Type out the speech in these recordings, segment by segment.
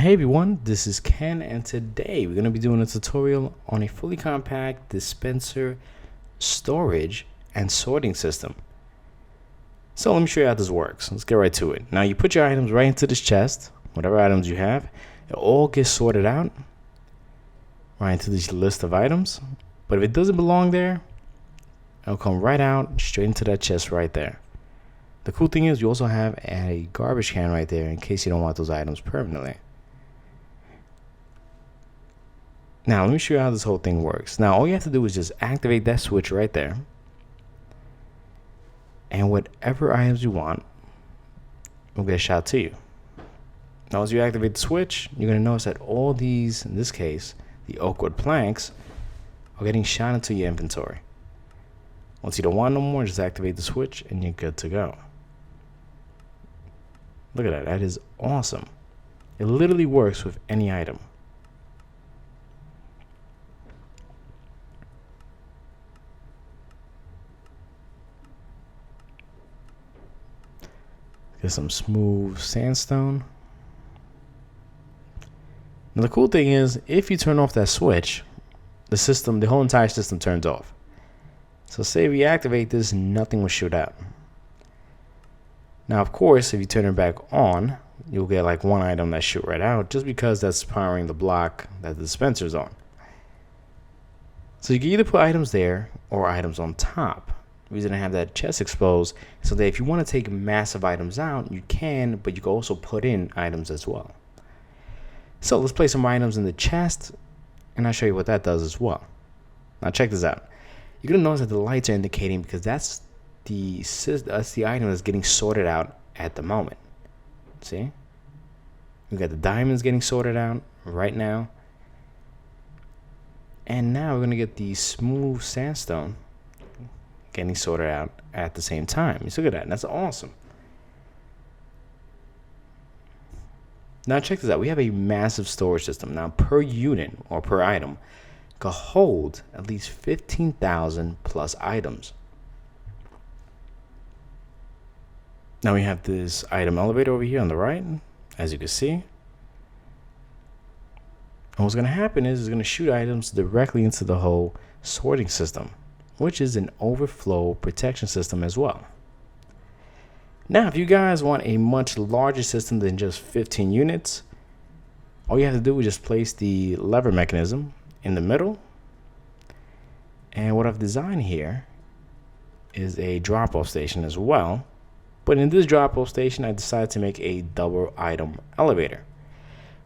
Hey everyone, this is Ken, and today we're going to be doing a tutorial on a fully compact dispenser storage and sorting system. So let me show you how this works. Let's get right to it. Now you put your items right into this chest, whatever items you have. It all gets sorted out right into this list of items. But if it doesn't belong there, it'll come right out straight into that chest right there. The cool thing is you also have a garbage can right there in case you don't want those items permanently. Now, let me show you how this whole thing works. Now, all you have to do is just activate that switch right there. And whatever items you want will get shot to you. Now, as you activate the switch, you're going to notice that all these, in this case, the oak wood planks, are getting shot into your inventory. Once you don't want no more, just activate the switch and you're good to go. Look at that. That is awesome. It literally works with any item. Get some smooth sandstone. Now the cool thing is, if you turn off that switch, the whole entire system turns off. So say we activate this, nothing will shoot out. Now of course, if you turn it back on, you'll get like one item that shoot right out, just because that's powering the block that the dispenser's on. So you can either put items there or items on top. The reason I have that chest exposed so that if you want to take massive items out, you can, but you can also put in items as well. So let's place some items in the chest, and I'll show you what that does as well. Now check this out. You're gonna notice that the lights are indicating because that's the item that's getting sorted out at the moment. See? We got the diamonds getting sorted out right now, and now we're gonna get the smooth sandstone getting sorted out at the same time. You look at that. That's awesome. Now check this out. We have a massive storage system. Now per unit or per item can hold at least 15,000 plus items. Now we have this item elevator over here on the right, as you can see. And what's going to happen is it's going to shoot items directly into the whole sorting system, which is an overflow protection system as well. Now, if you guys want a much larger system than just 15 units, all you have to do is just place the lever mechanism in the middle. And what I've designed here is a drop-off station as well. But in this drop-off station, I decided to make a double item elevator,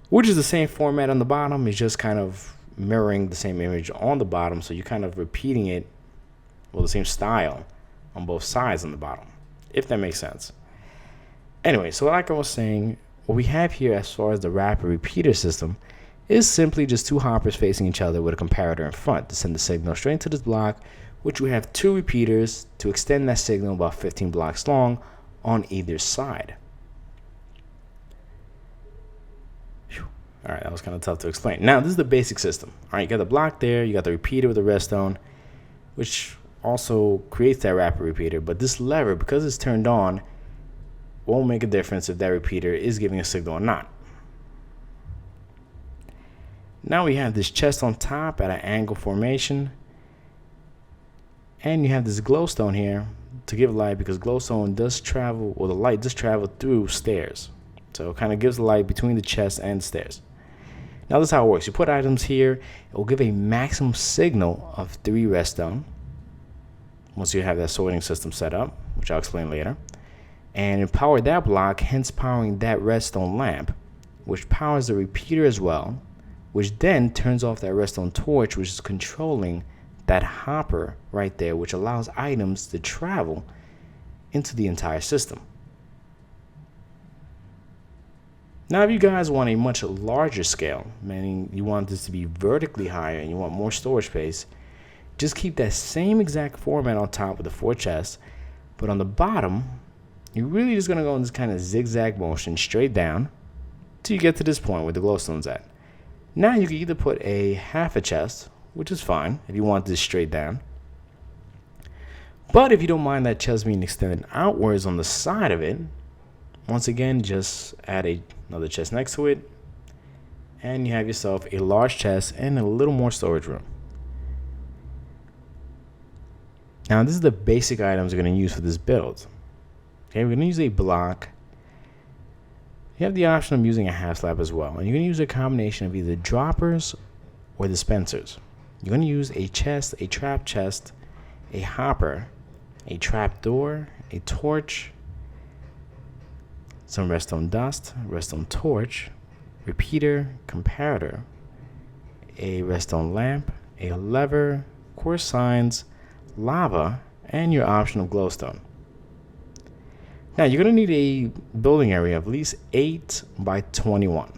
which is the same format on the bottom. It's just kind of mirroring the same image on the bottom. So you're kind of repeating it, well, the same style on both sides on the bottom, if that makes sense. Anyway, so like I was saying, what we have here as far as the rapid repeater system is simply just two hoppers facing each other with a comparator in front to send the signal straight into this block, which we have two repeaters to extend that signal about 15 blocks long on either side. Whew. All right, that was kind of tough to explain. Now, this is the basic system. All right, you got the block there, you got the repeater with the redstone, which also creates that rapid repeater. But this lever, because it's turned on, won't make a difference if that repeater is giving a signal or not. Now we have this chest on top at an angle formation, and you have this glowstone here to give light, because glowstone does travel, or the light does travel through stairs, so it kind of gives the light between the chest and the stairs. Now this is how it works. You put items here, it will give a maximum signal of 3 redstone once you have that sorting system set up, which I'll explain later, and it powered that block, hence powering that redstone lamp, which powers the repeater as well, which then turns off that redstone torch, which is controlling that hopper right there, which allows items to travel into the entire system. Now, if you guys want a much larger scale, meaning you want this to be vertically higher and you want more storage space, just keep that same exact format on top with the 4 chests, but on the bottom, you're really just going to go in this kind of zigzag motion straight down till you get to this point where the glowstone's at. Now you can either put a half a chest, which is fine if you want this straight down. But if you don't mind that chest being extended outwards on the side of it, once again, just add another chest next to it, and you have yourself a large chest and a little more storage room. Now this is the basic items we're going to use for this build. Okay, we're going to use a block. You have the option of using a half slab as well, and you're going to use a combination of either droppers or dispensers. You're going to use a chest, a trap chest, a hopper, a trap door, a torch, some redstone dust, redstone torch, repeater, comparator, a redstone lamp, a lever, course signs, lava, and your option of glowstone. Now you're going to need a building area of at least 8 by 21.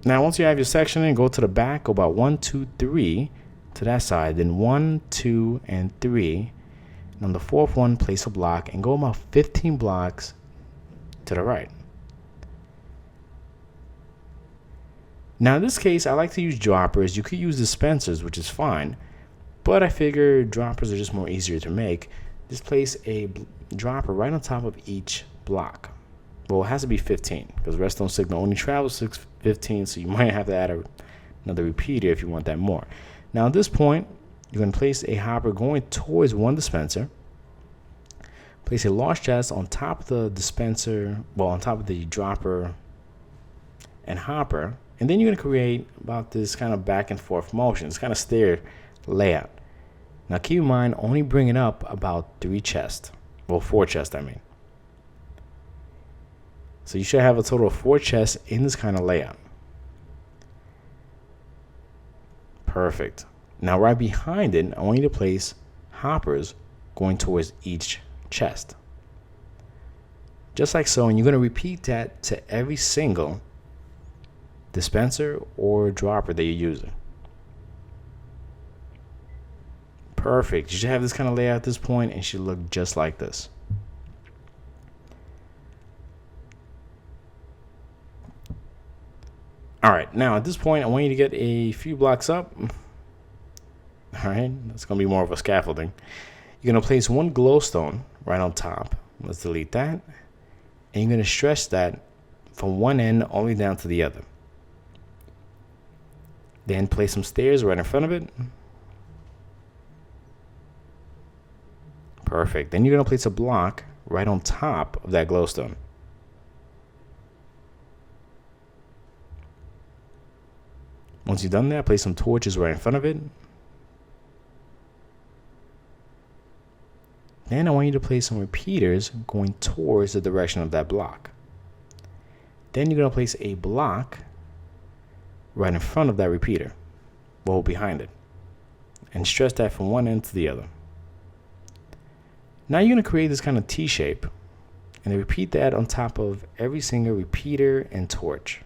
Now once you have your section in, go to the back, go about 1, 2, 3 to that side, then 1, 2, and 3. And on the fourth one, place a block and go about 15 blocks to the right. Now in this case, I like to use droppers. You could use dispensers, which is fine, but I figure droppers are just more easier to make. Just place a dropper right on top of each block. Well, it has to be 15 because redstone signal only travels 15, so you might have to add another repeater if you want that more. Now at this point, you're going to place a hopper going towards one dispenser. Place a large chest on top of the dispenser, well, on top of the dropper and hopper, and then you're going to create about this kind of back and forth motion. It's kind of stair layout. Now keep in mind, only bring it up about 3 chests. Well, 4 chests, I mean. So you should have a total of 4 chests in this kind of layout. Perfect. Now right behind it, I want you to place hoppers going towards each chest. Just like so, and you're going to repeat that to every single dispenser or dropper that you're using. Perfect. You should have this kind of layout at this point, and it should look just like this. All right, now at this point, I want you to get a few blocks up. All right, that's going to be more of a scaffolding. You're going to place one glowstone right on top. Let's delete that. And you're going to stretch that from one end all the way down to the other. Then place some stairs right in front of it. Perfect. Then you're going to place a block right on top of that glowstone. Once you've done that, place some torches right in front of it. Then I want you to place some repeaters going towards the direction of that block. Then you're going to place a block right in front of that repeater, well, behind it, and stretch that from one end to the other. Now you're going to create this kind of T shape and repeat that on top of every single repeater and torch.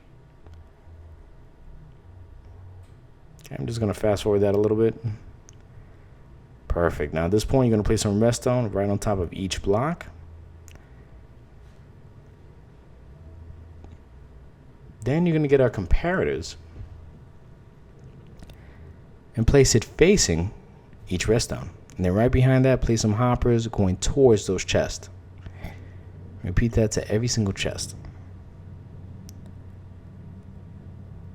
Okay, I'm just going to fast forward that a little bit. Perfect. Now at this point, you're going to place some redstone right on top of each block. Then you're going to get our comparators and place it facing each redstone. And then right behind that, place some hoppers going towards those chests. Repeat that to every single chest.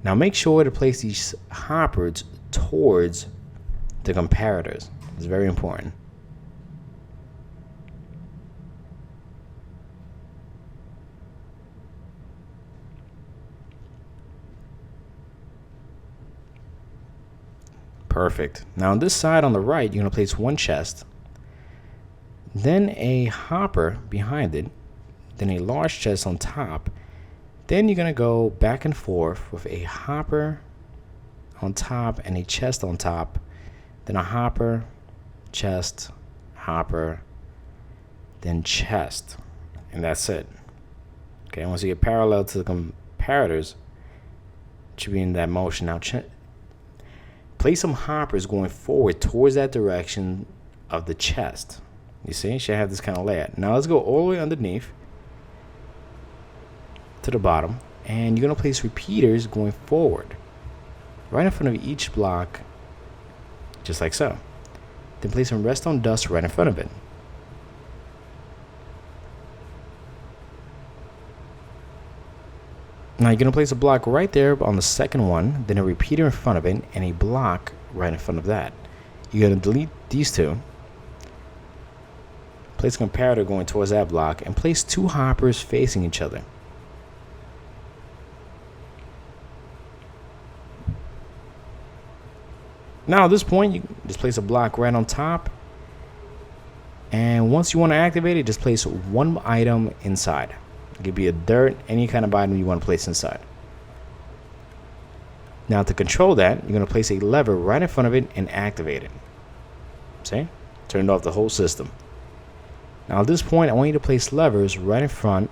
Now make sure to place these hoppers towards the comparators. It's very important. Perfect. Now on this side on the right, you're going to place one chest, then a hopper behind it, then a large chest on top. Then you're going to go back and forth with a hopper on top and a chest on top, then a hopper, chest, hopper, then chest, and that's it. Okay, once you get parallel to the comparators, it should be in that motion. Now place some hoppers going forward towards that direction of the chest. You see, it should have this kind of layout. Now let's go all the way underneath to the bottom, and you're going to place repeaters going forward right in front of each block, just like so. Then place some redstone dust right in front of it. Now you're going to place a block right there on the second one, then a repeater in front of it, and a block right in front of that. You're going to delete these two. Place a comparator going towards that block, and place two hoppers facing each other. Now at this point, you just place a block right on top. And once you want to activate it, just place one item inside. It could be a dirt, any kind of item you want to place inside. Now to control that, you're going to place a lever right in front of it and activate it. See? Turned off the whole system. Now at this point, I want you to place levers right in front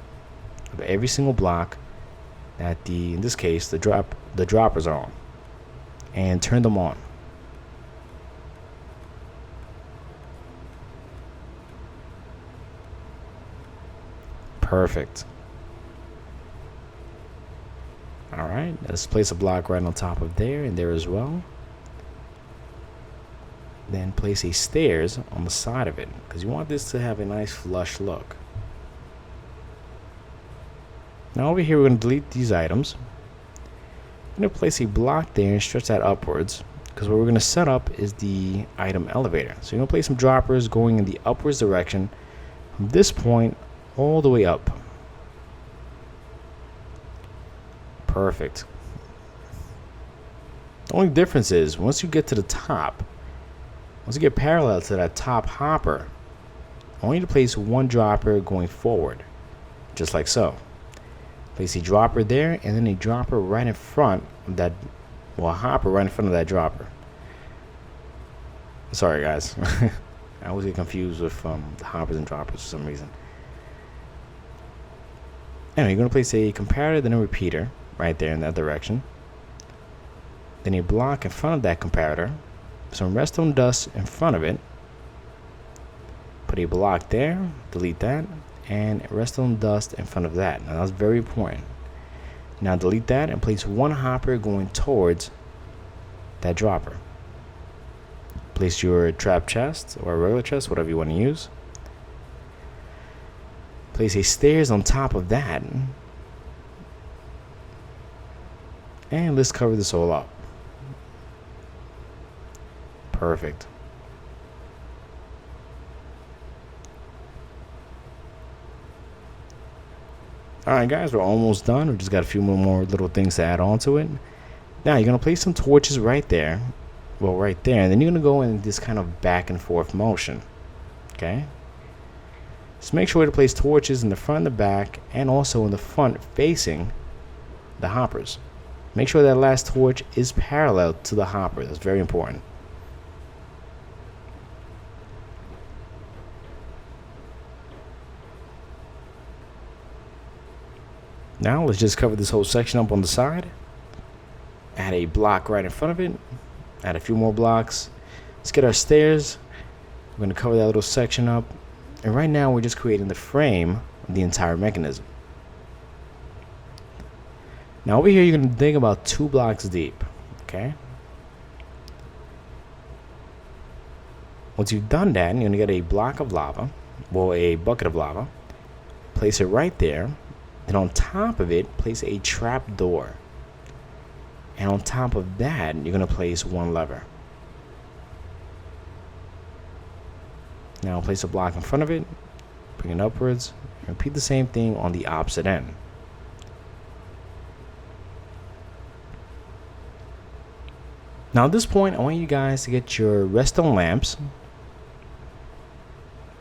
of every single block that in this case, the droppers are on. And turn them on. Perfect. Alright, let's place a block right on top of there and there as well. Then place a stairs on the side of it, because you want this to have a nice flush look. Now over here we're going to delete these items. I'm going to place a block there and stretch that upwards, because what we're going to set up is the item elevator. So you're going to place some droppers going in the upwards direction from this point all the way up. Perfect. The only difference is once you get to the top, once you get parallel to that top hopper, I want you to place one dropper going forward, just like so. Place a dropper there and then a dropper right in front of that, well, a hopper right in front of that dropper. Sorry guys, I always get confused with the hoppers and droppers for some reason. Anyway, you're going to place a comparator, then a repeater right there in that direction. Then a block in front of that comparator, some redstone dust in front of it. Put a block there, delete that, and redstone dust in front of that. Now that's very important. Now delete that and place one hopper going towards that dropper. Place your trap chest or a regular chest, whatever you want to use. Place a stairs on top of that. And let's cover this all up. Perfect. Alright guys, we're almost done. We just got a few more little things to add on to it. Now you're going to place some torches right there. Well, right there. And then you're going to go in this kind of back and forth motion. Okay? Just make sure to place torches in the front and the back, and also in the front facing the hoppers. Make sure that last torch is parallel to the hopper. That's very important. Now let's just cover this whole section up on the side. Add a block right in front of it. Add a few more blocks. Let's get our stairs. We're going to cover that little section up. And right now we're just creating the frame of the entire mechanism. Now over here you're going to dig about 2 blocks deep. Okay? Once you've done that, you're going to get a block of lava. Well, a bucket of lava. Place it right there. Then on top of it, place a trap door. And on top of that, you're going to place one lever. Now place a block in front of it, bring it upwards, and repeat the same thing on the opposite end. Now at this point, I want you guys to get your redstone lamps.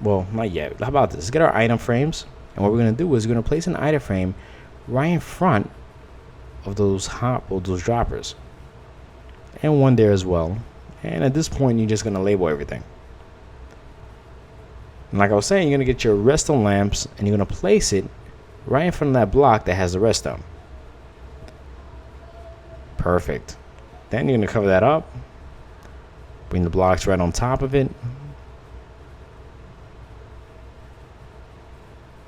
Well, not yet. How about this? Let's get our item frames. And what we're going to do is we're going to place an item frame right in front of those droppers. And one there as well. And at this point, you're just going to label everything. And like I was saying, you're going to get your redstone lamps and you're going to place it right in front of that block that has the redstone. Perfect. Then you're going to cover that up. Bring the blocks right on top of it.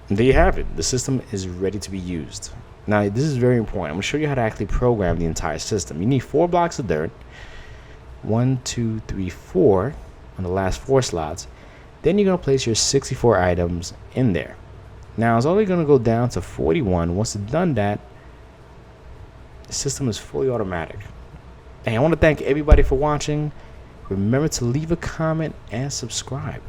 And there you have it. The system is ready to be used. Now, this is very important. I'm going to show you how to actually program the entire system. You need 4 blocks of dirt. 1, 2, 3, 4 on the last 4 slots. Then you're going to place your 64 items in there. Now, it's only going to go down to 41. Once it's done that, The system is fully automatic. And I want to thank everybody for watching. Remember to leave a comment and subscribe.